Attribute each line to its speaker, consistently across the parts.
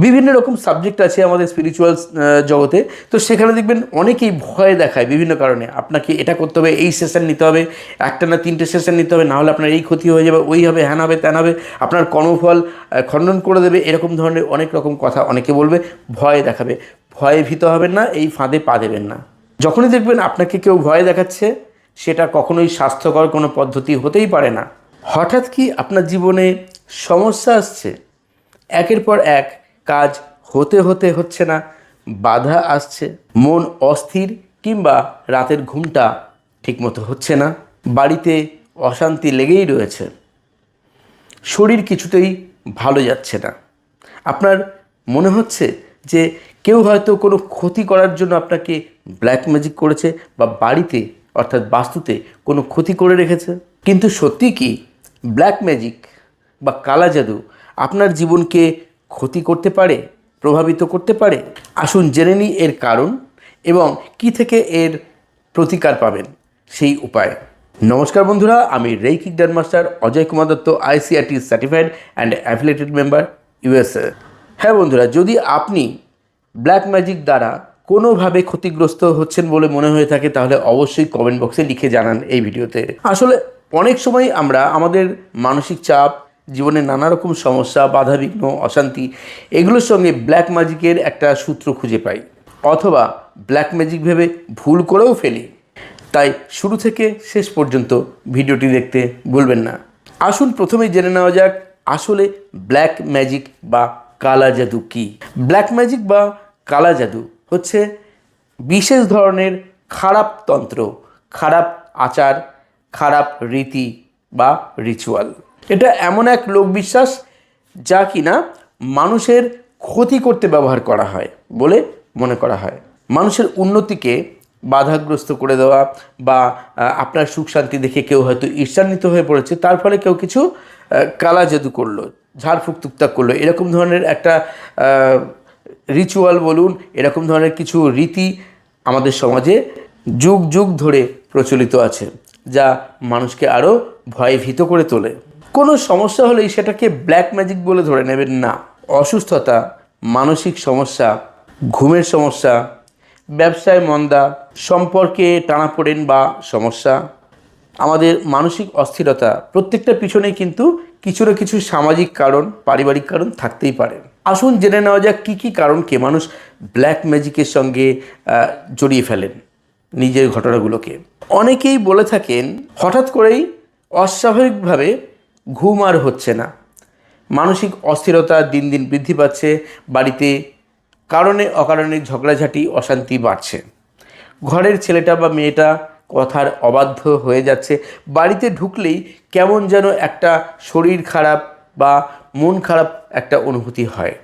Speaker 1: বিভিন্ন রকম সাবজেক্ট আছে আমাদের স্পিরিচুয়াল জগতে। তো সেখানে দেখবেন অনেকেই ভয় দেখায় বিভিন্ন কারণে, আপনাকে এটা করতে হবে, এই সেশন নিতে হবে, একটা না তিনটে সেশন নিতে হবে, নাহলে আপনার এই ক্ষতি হয়ে যাবে, ওই হবে, হ্যান হবে, ত্যান হবে, আপনার কর্মফল খণ্ডন করে দেবে, এরকম ধরনের অনেক রকম কথা অনেকে বলবে, ভয় দেখাবে। ভয়ে ভীত হবেন না, এই ফাঁদে পা দেবেন না। যখনই দেখবেন আপনাকে কেউ ভয় দেখাচ্ছে, সেটা কখনোই স্বাস্থ্যকর কোনো পদ্ধতি হতেই পারে না। হঠাৎ কি আপনার জীবনে সমস্যা আসছে, একের পর এক কাজ হতে হতে হচ্ছে না, বাধা আসছে, মন অস্থির, কিংবা রাতের ঘুমটা ঠিকমতো হচ্ছে না, বাড়িতে অশান্তি লেগেই রয়েছে, শরীর কিছুতেই ভালো যাচ্ছে না, আপনার মনে হচ্ছে যে কেউ হয়তো কোনো ক্ষতি করার জন্য আপনাকে ব্ল্যাক ম্যাজিক করেছে, বা বাড়িতে অর্থাৎ বাস্তুতে কোনো ক্ষতি করে রেখেছে। কিন্তু সত্যি কি ব্ল্যাক ম্যাজিক বা কালা জাদু আপনার জীবনকে ক্ষতি করতে পারে, প্রভাবিত করতে পারে? আসুন জেনে নিই এর কারণ এবং কি থেকে এর প্রতিকার পাবেন সেই উপায়। নমস্কার বন্ধুরা, আমি reiki grand master Ajay Kumar Dutta, ICRT certified and affiliated member, USA। হ্যাঁ বন্ধুরা, যদি আপনি ব্ল্যাক ম্যাজিক দ্বারা কোনোভাবে ক্ষতিগ্রস্ত হচ্ছেন বলে মনে হয়ে থাকে, তাহলে অবশ্যই কমেন্ট বক্সে লিখে জানান এই ভিডিওতে। আসলে অনেক সময় আমরা আমাদের মানসিক চাপ, জীবনে নানা রকম সমস্যা, বাধাবিঘ্ন, অশান্তি, এগুলোর সঙ্গে ব্ল্যাক ম্যাজিকের একটা সূত্র খুঁজে পাই, অথবা ব্ল্যাক ম্যাজিক ভেবে ভুল করেও ফেলি। তাই শুরু থেকে শেষ পর্যন্ত ভিডিওটি দেখতে ভুলবেন না। আসুন প্রথমেই জেনে নেওয়া যাক আসলে ব্ল্যাক ম্যাজিক বা কালা জাদু কী। ব্ল্যাক ম্যাজিক বা কালা জাদু হচ্ছে বিশেষ ধরনের খারাপ তন্ত্র, খারাপ আচার, খারাপ রীতি বা রিচুয়াল। এটা এমন এক লোকবিশ্বাস যা কিনা মানুষের ক্ষতি করতে ব্যবহার করা হয় বলে মনে করা হয়। মানুষের উন্নতিকে বাধাগ্রস্ত করে দেওয়া, বা আপনার সুখ শান্তি দেখে কেউ হয়তো ঈর্ষান্বিত হয়ে পড়েছে, তার ফলে কেউ কিছু কালা জাদু করলো, ঝাড়ফুঁক তুকতাক করলো, এরকম ধরনের একটা রিচুয়াল বলুন, এরকম ধরনের কিছু রীতি আমাদের সমাজে যুগ যুগ ধরে প্রচলিত আছে, যা মানুষকে আরও ভয়ভীত করে তোলে। কোনো সমস্যা হলেই সেটাকে ব্ল্যাক ম্যাজিক বলে ধরে নেবেন না। অসুস্থতা, মানসিক সমস্যা, ঘুমের সমস্যা, ব্যবসায় মন্দা, সম্পর্কে টানাপোড়েন বা সমস্যা, আমাদের মানসিক অস্থিরতা, প্রত্যেকটার পিছনেই কিন্তু কিছু না কিছু সামাজিক কারণ, পারিবারিক কারণ থাকতেই পারে। আসুন জেনে নেওয়া যাক কী কী কারণকে মানুষ ব্ল্যাক ম্যাজিকের সঙ্গে জড়িয়ে ফেলেন নিজের ঘটনাগুলোকে। অনেকেই বলে থাকেন হঠাৎ করেই অস্বাভাবিকভাবে ঘুম আর হচ্ছে না, মানসিক অস্থিরতা দিন দিন বৃদ্ধি পাচ্ছে, বাড়িতে কারণে অকারণে ঝগড়াঝাটি, অশান্তি বাড়ছে, ঘরের ছেলেটা বা মেয়েটা কথার অবাধ্য হয়ে যাচ্ছে, বাড়িতে ঢুকলেই কেমন যেন একটা শরীর খারাপ বা মন খারাপ একটা অনুভূতি হয়,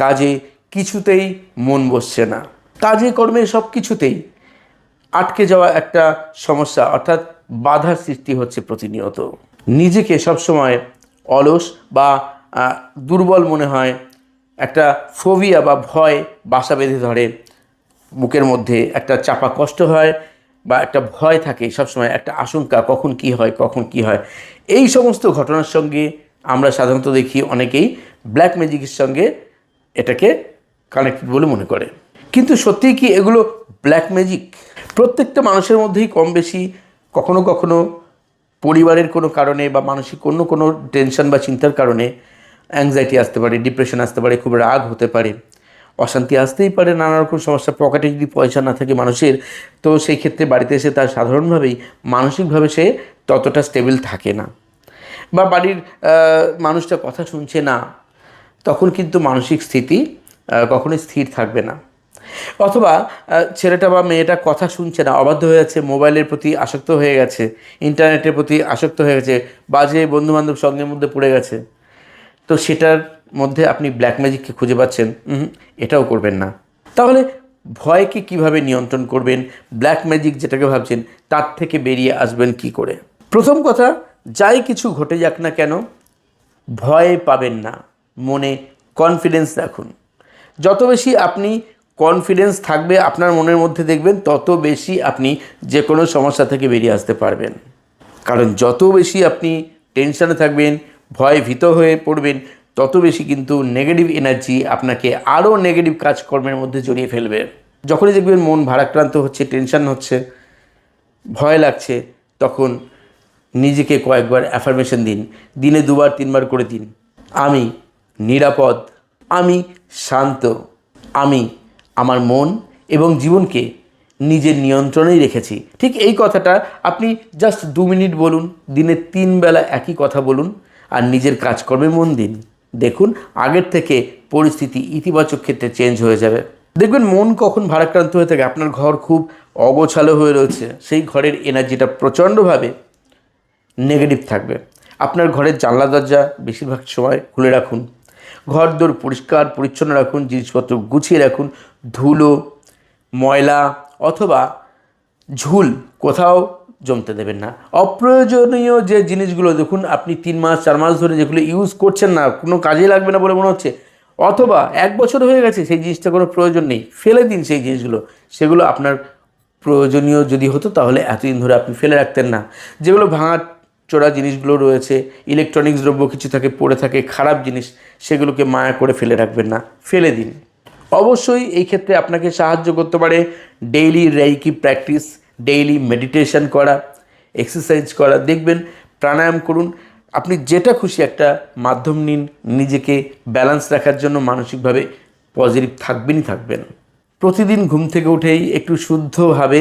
Speaker 1: কাজে কিছুতেই মন বসছে না, কাজে কর্মে সব কিছুতেই আটকে যাওয়া একটা সমস্যা, অর্থাৎ বাধার সৃষ্টি হচ্ছে প্রতিনিয়ত, নিজেকে সবসময় অলস বা দুর্বল মনে হয়, একটা ফোবিয়া বা ভয় বাসা বেঁধে ধরে, বুকের মধ্যে একটা চাপা কষ্ট হয়, বা একটা ভয় থাকে সবসময়, একটা আশঙ্কা কখন কি হয়, কখন কি হয়। এই সমস্ত ঘটনার সঙ্গে আমরা সাধারণত দেখি অনেকেই ব্ল্যাক ম্যাজিকের সঙ্গে এটাকে কানেক্টেড বলে মনে করে। কিন্তু সত্যিই কি এগুলো ব্ল্যাক ম্যাজিক? প্রত্যেকটা মানুষের মধ্যেই কম বেশি কখনো কখনো পরিবারের কোনো কারণে বা মানসিক অন্য কোনো টেনশন বা চিন্তার কারণে অ্যাংজাইটি আসতে পারে, ডিপ্রেশন আসতে পারে, খুব রাগ হতে পারে, অশান্তি আসতেই পারে, নানা রকম সমস্যা। পকেটে যদি পয়সা না থাকে মানুষের, তো সেই ক্ষেত্রে বাড়িতে এসে তার সাধারণভাবেই মানসিকভাবে সে ততটা স্টেবল থাকে না, বা বাড়ির মানুষটা কথা শুনছে না, তখন কিন্তু মানসিক স্থিতি কখনোই স্থির থাকবে না। অথবা ছেলেটা বা মেয়েটা কথা শুনছে না, অবাধ্য হয়ে যাচ্ছে, মোবাইলের প্রতি আসক্ত হয়ে গেছে, ইন্টারনেটের প্রতি আসক্ত হয়ে গেছে, বাজে বন্ধুবান্ধব সঙ্গের মধ্যে পড়ে গেছে, তো সেটার মধ্যে আপনি ব্ল্যাক ম্যাজিককে খুঁজে পাচ্ছেন, এটাও করবেন না। তাহলে ভয়কে কিভাবে নিয়ন্ত্রণ করবেন, ব্ল্যাক ম্যাজিক যেটাকে ভাবছেন তার থেকে বেরিয়ে আসবেন কি করে? প্রথম কথা, যাই কিছু ঘটে যাক না কেন ভয় পাবেন না, মনে কনফিডেন্স রাখুন। যত বেশি আপনি কনফিডেন্স থাকবে আপনার মনের মধ্যে, দেখবেন তত বেশি আপনি যে কোনো সমস্যা থেকে বেরিয়ে আসতে পারবেন। কারণ যত বেশি আপনি টেনশনে থাকবেন, ভয় ভীত হয়ে পড়বেন, তত বেশি কিন্তু নেগেটিভ এনার্জি আপনাকে আরও নেগেটিভ কাজকর্মের মধ্যে জড়িয়ে ফেলবে। যখনই দেখবেন মন ভারাক্রান্ত হচ্ছে, টেনশন হচ্ছে, ভয় লাগছে, তখন নিজেকে কয়েকবার অ্যাফার্মেশন দিন, দিনে 2-3 বার করে দিন। আমি নিরাপদ, আমি শান্ত, আমি আমার মন এবং জীবনকে নিজের নিয়ন্ত্রণেই রেখেছি। ঠিক এই কথাটা আপনি জাস্ট 2 মিনিট বলুন, দিনে 3 বেলা একই কথা বলুন, আর নিজের কাজকর্মে মন দিন। দেখুন আগের থেকে পরিস্থিতি ইতিবাচক ক্ষেত্রে চেঞ্জ হয়ে যাবে। দেখবেন মন কখন ভারাক্রান্ত হয়ে থাকে, আপনার ঘর খুব অগোছালো হয়ে রয়েছে, সেই ঘরের এনার্জিটা প্রচণ্ডভাবে নেগেটিভ থাকবে। আপনার ঘরের জানলা দরজা বেশিরভাগ সময় খুলে রাখুন, ঘর দোর পরিষ্কার পরিচ্ছন্ন রাখুন, জিনিসপত্র গুছিয়ে রাখুন। ধুলো, ময়লা অথবা ঝুল কোথাও জমতে দেবেন না। অপ্রয়োজনীয় যে জিনিসগুলো দেখুন আপনি 3 মাস 4 মাস ধরে যেগুলো ইউজ করছেন না, কোনো কাজে লাগবে না বলে মনে হচ্ছে, অথবা 1 বছর হয়ে গেছে সেই জিনিসটা কোনো প্রয়োজন নেই, ফেলে দিন সেই জিনিসগুলো। সেগুলো আপনার প্রয়োজনীয় যদি হতো তাহলে এতদিন ধরে আপনি ফেলে রাখতেন না। যেগুলো ভাঙা চোরা জিনিসগুলো রয়েছে, ইলেকট্রনিক্স দ্রব্য কিছু থাকে পড়ে থাকে, খারাপ জিনিস, সেগুলোকে মায়া করে ফেলে রাখবেন না, ফেলে দিন। অবশ্যই এই ক্ষেত্রে আপনাকে সাহায্য করতে পারে daily reiki practice, daily meditation করা, এক্সারসাইজ করা, দেখবেন প্রাণায়াম করুন। আপনি যেটা খুশি একটা মাধ্যম নিন, নিজেকে ব্যালেন্স রাখার জন্য মানসিকভাবে পজিটিভ থাকবেনই থাকবেন। প্রতিদিন ঘুম থেকে উঠেই একটু শুদ্ধভাবে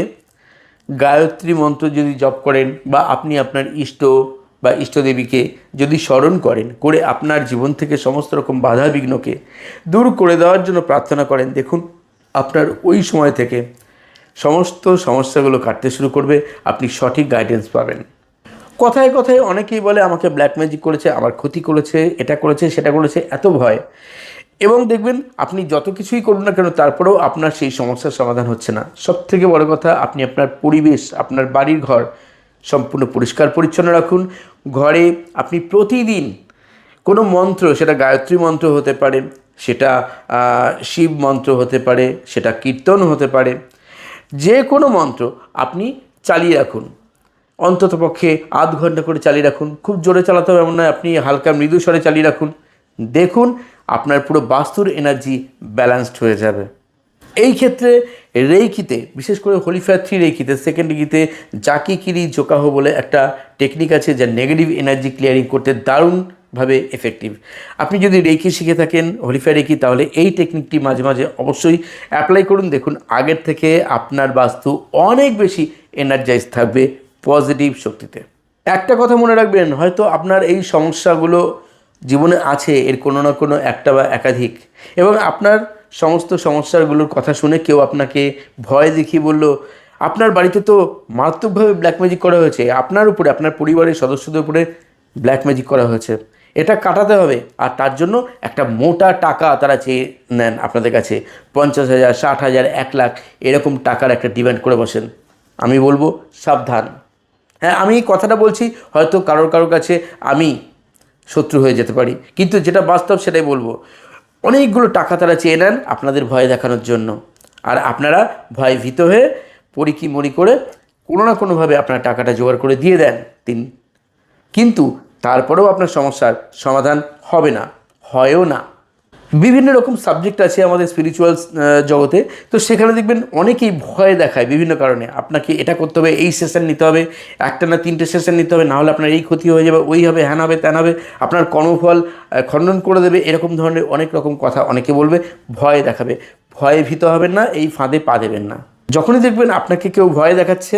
Speaker 1: গায়ত্রী মন্ত্র যদি জপ করেন, বা আপনি আপনার ইষ্ট বা ইষ্টদেবীকে যদি স্মরণ করেন, করে আপনার জীবন থেকে সমস্ত রকম বাধা বিঘ্নকে দূর করে দেওয়ার জন্য প্রার্থনা করেন, দেখুন আপনার ওই সময় থেকে সমস্ত সমস্যাগুলো কাটতে শুরু করবে, আপনি সঠিক গাইডেন্স পাবেন। কথায় কথায় অনেকেই বলে আমাকে ব্ল্যাক ম্যাজিক করেছে, আমার ক্ষতি করেছে, এটা করেছে সেটা করেছে, এত ভয়। এবং দেখবেন আপনি যত কিছুই করুন না কেন, তারপরেও আপনার সেই সমস্যার সমাধান হচ্ছে না। সবথেকে বড় কথা, আপনি আপনার পরিবেশ, আপনার বাড়ির ঘর সম্পূর্ণ পরিষ্কার পরিচ্ছন্ন রাখুন। ঘরে আপনি প্রতিদিন কোনো মন্ত্র, সেটা গায়ত্রী মন্ত্র হতে পারে, সেটা শিব মন্ত্র হতে পারে, সেটা কীর্তন হতে পারে, যে কোনো মন্ত্র আপনি চালিয়ে রাখুন। অন্ততপক্ষে আধ ঘন্টা করে চালিয়ে রাখুন। খুব জোরে চালাতে হবে এমন নয়, আপনি হালকা মৃদু স্বরে চালিয়ে রাখুন। দেখুন আপনার পুরো বাস্তুর এনার্জি ব্যালেন্সড হয়ে যাবে। এই ক্ষেত্রে রেইকিতে, বিশেষ করে হোলিফায়ার 3 রেইকিতে, সেকেন্ড ডিগ্রিতে জাকি কিরি জোকাহো বলে একটা টেকনিক আছে, যা নেগেটিভ এনার্জি ক্লিয়ারিং করতে দারুণভাবে এফেক্টিভ। আপনি যদি রেইকি শিখে থাকেন, হোলিফায়ার রেইকি, তাহলে এই টেকনিকটি মাঝে মাঝে অবশ্যই অ্যাপ্লাই করুন। দেখুন আগের থেকে আপনার বাস্তু অনেক বেশি এনার্জাইজ থাকবে পজিটিভ শক্তিতে। একটা কথা মনে রাখবেন, হয়তো আপনার এই সমস্যাগুলো জীবনে আছে, এর কোনো না কোনো একটা বা একাধিক, এবং আপনার সমস্ত সমস্যাগুলোর কথা শুনে কেউ আপনাকে ভয় দেখিয়ে বলল আপনার বাড়িতে তো মারাত্মকভাবে ব্ল্যাক ম্যাজিক করা হয়েছে, আপনার উপরে, আপনার পরিবারের সদস্যদের উপরে ব্ল্যাক ম্যাজিক করা হয়েছে, এটা কাটাতে হবে। আর তার জন্য একটা মোটা টাকা তারা চেয়ে নেন আপনাদের কাছে, 50,000, 60,000, 1 লাখ, এরকম টাকার একটা ডিমান্ড করে বসেন। আমি বলবো সাবধান। হ্যাঁ, আমি কথাটা বলছি, হয়তো কারোর কাছে আমি শত্রু হয়ে যেতে পারি, কিন্তু যেটা বাস্তব সেটাই বলবো। অনেকগুলো টাকা তারা চেয়ে নেন আপনাদের ভয় দেখানোর জন্য, আর আপনারা ভয় ভীত হয়ে পরিকি মরি করে কোনো না কোনোভাবে আপনার টাকাটা জোগাড় করে দিয়ে দেন তিনি, কিন্তু তারপরেও আপনার সমস্যার সমাধান হবে না, হয়ও না। বিভিন্ন রকম সাবজেক্ট আছে আমাদের স্পিরিচুয়াল জগতে, তো সেখানে দেখবেন অনেকেই ভয় দেখায় বিভিন্ন কারণে। আপনাকে এটা করতে হবে, এই সেশন নিতে হবে, একটা না 3টে সেশন নিতে হবে, নাহলে আপনার এই ক্ষতি হয়ে যাবে, ওই হবে, হ্যান হবে, ত্যান হবে, আপনার কর্মফল খণ্ডন করে দেবে, এরকম ধরনের অনেক রকম কথা অনেকে বলবে, ভয় দেখাবে। ভয়ে ভীত হবেন না, এই ফাঁদে পা দেবেন না। যখনই দেখবেন আপনাকে কেউ ভয় দেখাচ্ছে,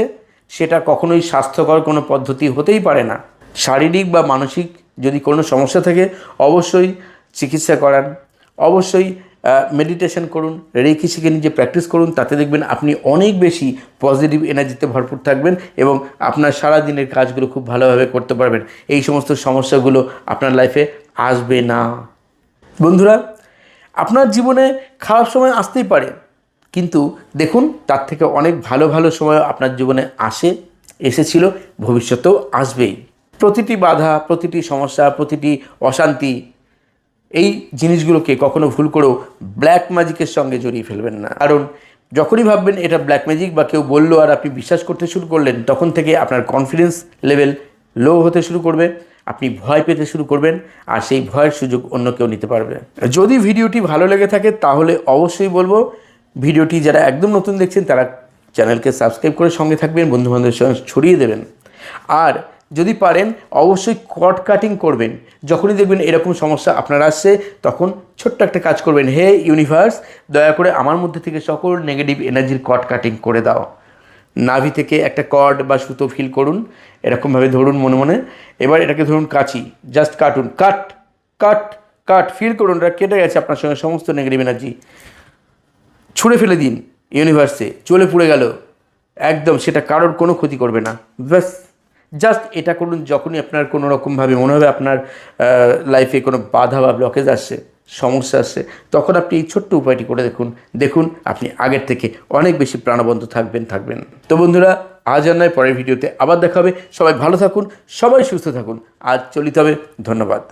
Speaker 1: সেটা কখনোই স্বাস্থ্যকর কোনো পদ্ধতি হতেই পারে না। শারীরিক বা মানসিক যদি কোনো সমস্যা থাকে, অবশ্যই চিকিৎসা করান, অবশ্যই মেডিটেশন করুন, রেকি শিখে নিজে প্র্যাকটিস করুন। তাতে দেখবেন আপনি অনেক বেশি পজিটিভ এনার্জিতে ভরপুর থাকবেন এবং আপনার সারা দিনের কাজগুলো খুব ভালোভাবে করতে পারবেন। এই সমস্ত সমস্যাগুলো আপনার লাইফে আসবে না। বন্ধুরা, আপনার জীবনে খারাপ সময় আসতেই পারে, কিন্তু দেখুন তার থেকে অনেক ভালো ভালো সময় আপনার জীবনে এসেছিল, ভবিষ্যতেও আসবেই। প্রতিটি বাধা, প্রতিটি সমস্যা, প্রতিটি অশান্তি, এই জিনিসগুলোকে কখনো ভুল করেও ব্ল্যাক ম্যাজিকের সঙ্গে জড়িয়ে ফেলবেন না। কারণ যখনই ভাববেন এটা ব্ল্যাক ম্যাজিক বা কেউ বললো আর আপনি বিশ্বাস করতে শুরু করলেন, তখন থেকে আপনার কনফিডেন্স লেভেল লো হতে শুরু করবে, আপনি ভয় পেতে শুরু করবেন, আর সেই ভয়ের সুযোগ অন্য কেউ নিতে পারবে। যদি ভিডিওটি ভালো লেগে থাকে তাহলে অবশ্যই বলবো, ভিডিওটি যারা একদম নতুন দেখছেন তারা চ্যানেলকে সাবস্ক্রাইব করে সঙ্গে থাকবেন, বন্ধুবান্ধবের সঙ্গে ছড়িয়ে দেবেন। আর যদি পারেন অবশ্যই কট কাটিং করবেন। যখনই দেখবেন এরকম সমস্যা আপনার আসছে, তখন ছোট্ট একটা কাজ করবেন, হে ইউনিভার্স, দয়া করে আমার মধ্যে থেকে সকল নেগেটিভ এনার্জির কট কাটিং করে দাও। নাভি থেকে একটা কর্ড বা সুতো ফিল করুন, এরকমভাবে ধরুন মনে মনে। এবার এটাকে ধরুন কাঁচি, জাস্ট কাটুন, কাট কাট কাট, ফিল করুন এটা কেটে গেছে আপনার সঙ্গে সমস্ত নেগেটিভ এনার্জি। ছুঁড়ে ফেলে দিন ইউনিভার্সে, চলে পুড়ে গেল একদম, সেটা কারোর কোনো ক্ষতি করবে না। ব্যাস, জাস্ট এটা করুন। যখনই আপনার কোনো রকমভাবে মনে হবে আপনার লাইফে কোনো বাধা বা ব্লকেজ আসছে, সমস্যা আসছে, তখন আপনি এই ছোট্ট উপায়টি করে দেখুন আপনি আগের থেকে অনেক বেশি প্রাণবন্ত থাকবেন। তো বন্ধুরা, আজ আর নয়, পরের ভিডিওতে আবার দেখা হবে। সবাই ভালো থাকুন, সবাই সুস্থ থাকুন। আজ চলিতে হবে, ধন্যবাদ।